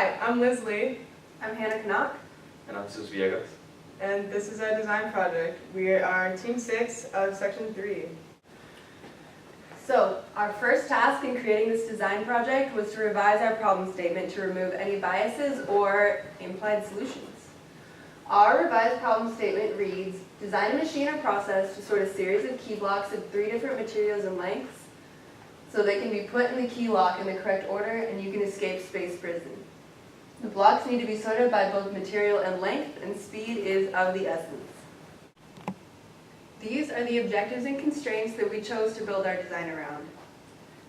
Hi, I'm Liz Lee. I'm Hannah Knaack. And I'm Villegas. And this is our design project. We are Team 6 of Section 3. So, our first task in creating this design project was to revise our problem statement to remove any biases or implied solutions. Our revised problem statement reads, design a machine or process to sort a series of key blocks of 3 different materials and lengths so they can be put in the key lock in the correct order and you can escape space prison. The blocks need to be sorted by both material and length, and speed is of the essence. These are the objectives and constraints that we chose to build our design around.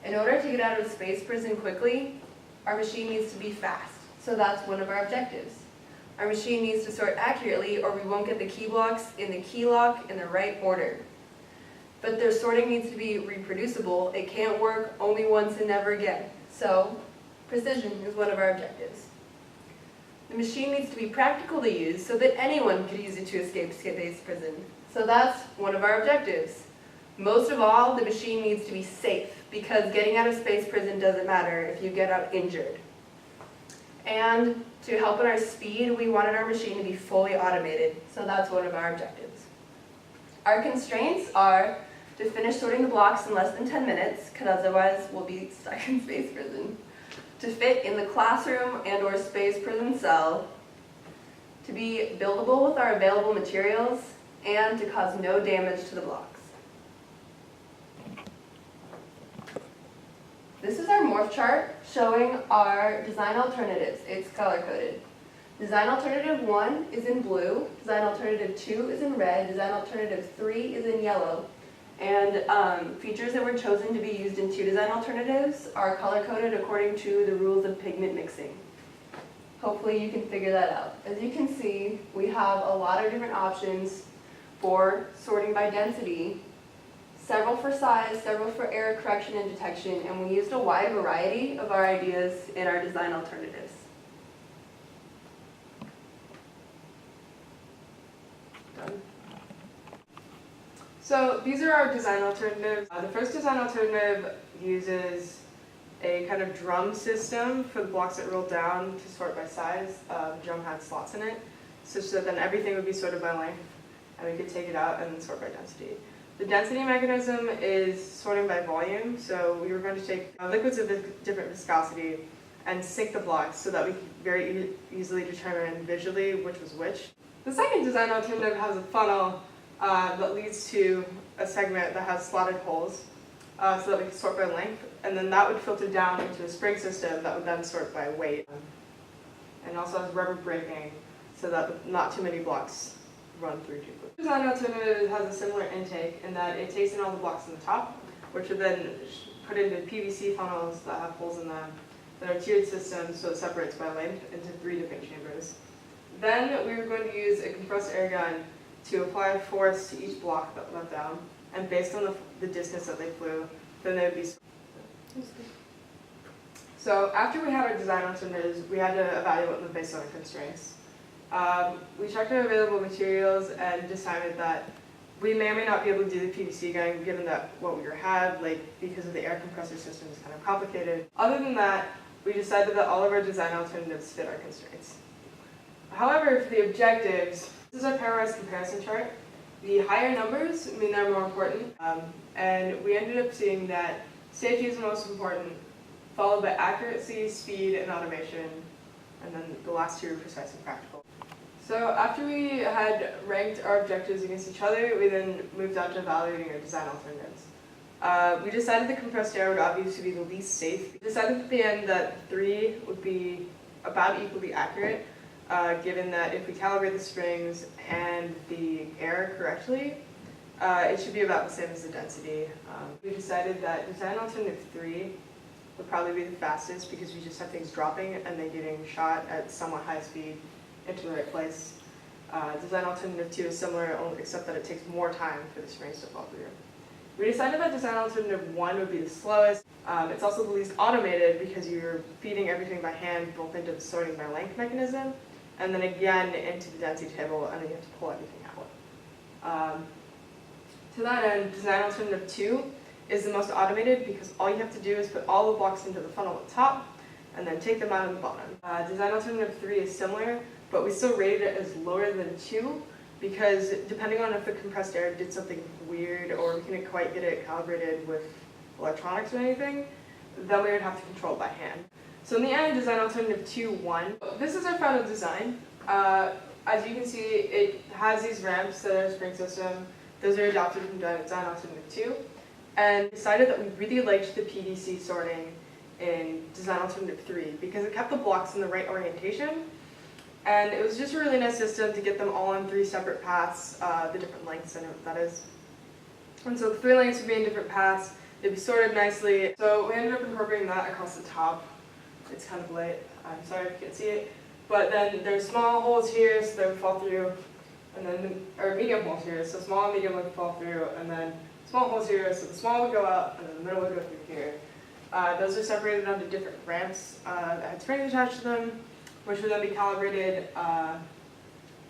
In order to get out of space prison quickly, our machine needs to be fast, so that's one of our objectives. Our machine needs to sort accurately or we won't get the key blocks in the key lock in the right order. But their sorting needs to be reproducible. It can't work only once and never again. So, precision is one of our objectives. The machine needs to be practical to use so that anyone could use it to escape space prison. So that's one of our objectives. Most of all, the machine needs to be safe because getting out of space prison doesn't matter if you get out injured. And to help in our speed, we wanted our machine to be fully automated. So that's one of our objectives. Our constraints are to finish sorting the blocks in less than 10 minutes, because otherwise we'll be stuck in space prison. To fit in the classroom and or space prison cell, to be buildable with our available materials, and to cause no damage to the blocks. This is our morph chart showing our design alternatives. It's color-coded. Design alternative 1 is in blue, design alternative 2 is in red, design alternative 3 is in yellow. And features that were chosen to be used in 2 design alternatives are color-coded according to the rules of pigment mixing. Hopefully you can figure that out. As you can see, we have a lot of different options for sorting by density, several for size, several for error correction and detection, and we used a wide variety of our ideas in our design alternatives. Done. So these are our design alternatives. The first design alternative uses a kind of drum system for the blocks that roll down to sort by size. The drum had slots in it, such that then everything would be sorted by length, and we could take it out and then sort by density. The density mechanism is sorting by volume, so we were going to take liquids of different viscosity and sync the blocks so that we could very easily determine visually which was which. The second design alternative has a funnel that leads to a segment that has slotted holes so that we can sort by length, and then that would filter down into a spring system that would then sort by weight. And also has rubber braking so that not too many blocks run through too quickly. The design alternative has a similar intake in that it takes in all the blocks on the top, which are then put into PVC funnels that have holes in them that are tiered systems, so it separates by length into 3 different chambers. Then we were going to use a compressed air gun to apply force to each block that went down, and based on the distance that they flew, then they would be. So after we had our design alternatives, we had to evaluate them based on our constraints. We checked our available materials and decided that we may or may not be able to do the PVC gun given that what we had, because of the air compressor system, is kind of complicated. Other than that, we decided that all of our design alternatives fit our constraints. However, for the objectives, this is our pairwise comparison chart. The higher numbers mean they're more important, and we ended up seeing that safety is the most important, followed by accuracy, speed, and automation, and then the last 2 are precise and practical. So after we had ranked our objectives against each other, we then moved on to evaluating our design alternatives. We decided the compressed air would obviously be the least safe. We decided at the end that 3 would be about equally accurate, given that if we calibrate the springs and the air correctly, it should be about the same as the density. We decided that design alternative 3 would probably be the fastest because we just have things dropping and then getting shot at somewhat high speed into the right place. Design alternative 2 is similar, except that it takes more time for the springs to fall through. We decided that design alternative 1 would be the slowest. It's also the least automated because you're feeding everything by hand, both into the sorting by length mechanism, and then again into the density table, and then you have to pull everything out. To that end, design alternative 2 is the most automated because all you have to do is put all the blocks into the funnel at the top, and then take them out of the bottom. Design alternative 3 is similar, but we still rated it as lower than 2 because depending on if the compressed air did something weird or we couldn't quite get it calibrated with electronics or anything, then we would have to control it by hand. So in the end, design alternative 2 won. This is our final design. As you can see, it has these ramps that are a spring system. Those are adapted from design alternative 2. And decided that we really liked the PDC sorting in design alternative 3 because it kept the blocks in the right orientation. And it was just a really nice system to get them all on 3 separate paths, the different lengths, I know what that is. And so the 3 lengths would be in different paths, they'd be sorted nicely. So we ended up incorporating that across the top. It's kind of light, I'm sorry if you can't see it. But then there's small holes here, so they would fall through, and then, or medium holes here, so small and medium would fall through, and then small holes here, so the small would go out, and then the middle would go through here. Those are separated onto different ramps that had springs attached to them, which would then be calibrated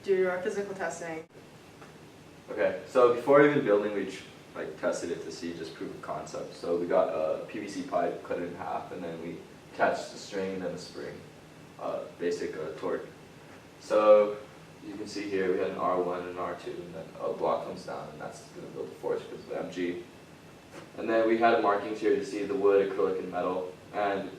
due to our physical testing. Okay, so before even building, we tested it to see just proof of concept. So we got a PVC pipe, cut it in half, and then we attached the string and then the spring, basic torque. So you can see here we had an R1 and an R2, and then a block comes down, and that's going to build the force because of MG. And then we had markings here to see the wood, acrylic, and metal. And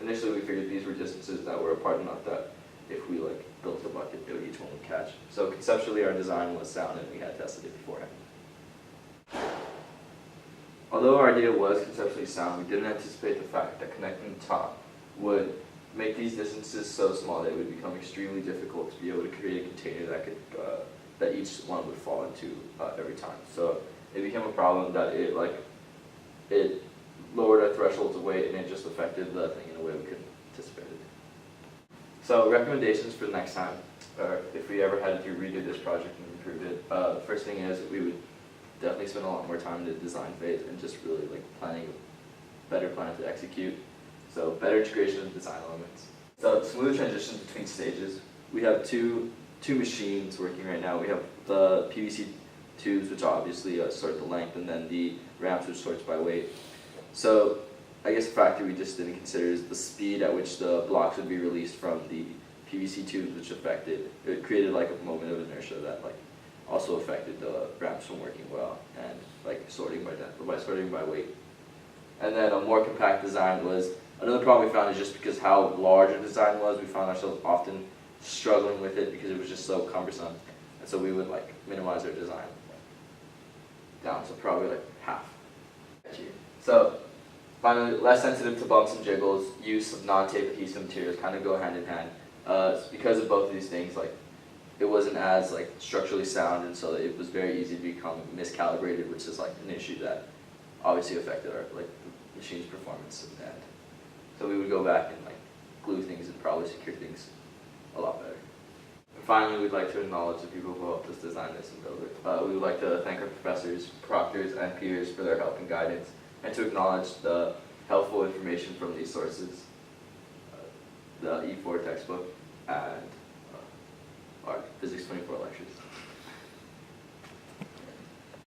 initially we figured these were distances that were apart enough that if we built the bucket, they would each one would catch. So conceptually our design was sound and we had tested it beforehand. Although our idea was conceptually sound, we didn't anticipate the fact that connecting the top would make these distances so small that it would become extremely difficult to be able to create a container that could that each one would fall into every time. So it became a problem that it lowered our thresholds of weight and it just affected the thing in a way we couldn't anticipate it. So recommendations for the next time, or if we ever had to redo this project and improve it, the first thing is we would definitely spend a lot more time in the design phase and just really planning a better plan to execute. So better integration of design elements. So smooth transitions between stages. We have two machines working right now. We have the PVC tubes, which obviously sort the length, and then the ramps, which sorts by weight. So I guess a factor we just didn't consider is the speed at which the blocks would be released from the PVC tubes, which it created a moment of inertia that also affected the ramps from working well and sorting by weight. And then a more compact design was another problem we found is just because how large a design was, we found ourselves often struggling with it because it was just so cumbersome. And so we would minimize our design down to probably half. So finally, less sensitive to bumps and jiggles, use of non-tape adhesive materials kind of go hand in hand. Because of both of these things, it wasn't as structurally sound, and so it was very easy to become miscalibrated, which is an issue that obviously affected our the machine's performance in the end. So we would go back and glue things and probably secure things a lot better. And finally, we'd like to acknowledge the people who helped us design this and build it. We would like to thank our professors, proctors, and peers for their help and guidance, and to acknowledge the helpful information from these sources, the E4 textbook, and our Physics 24 lectures.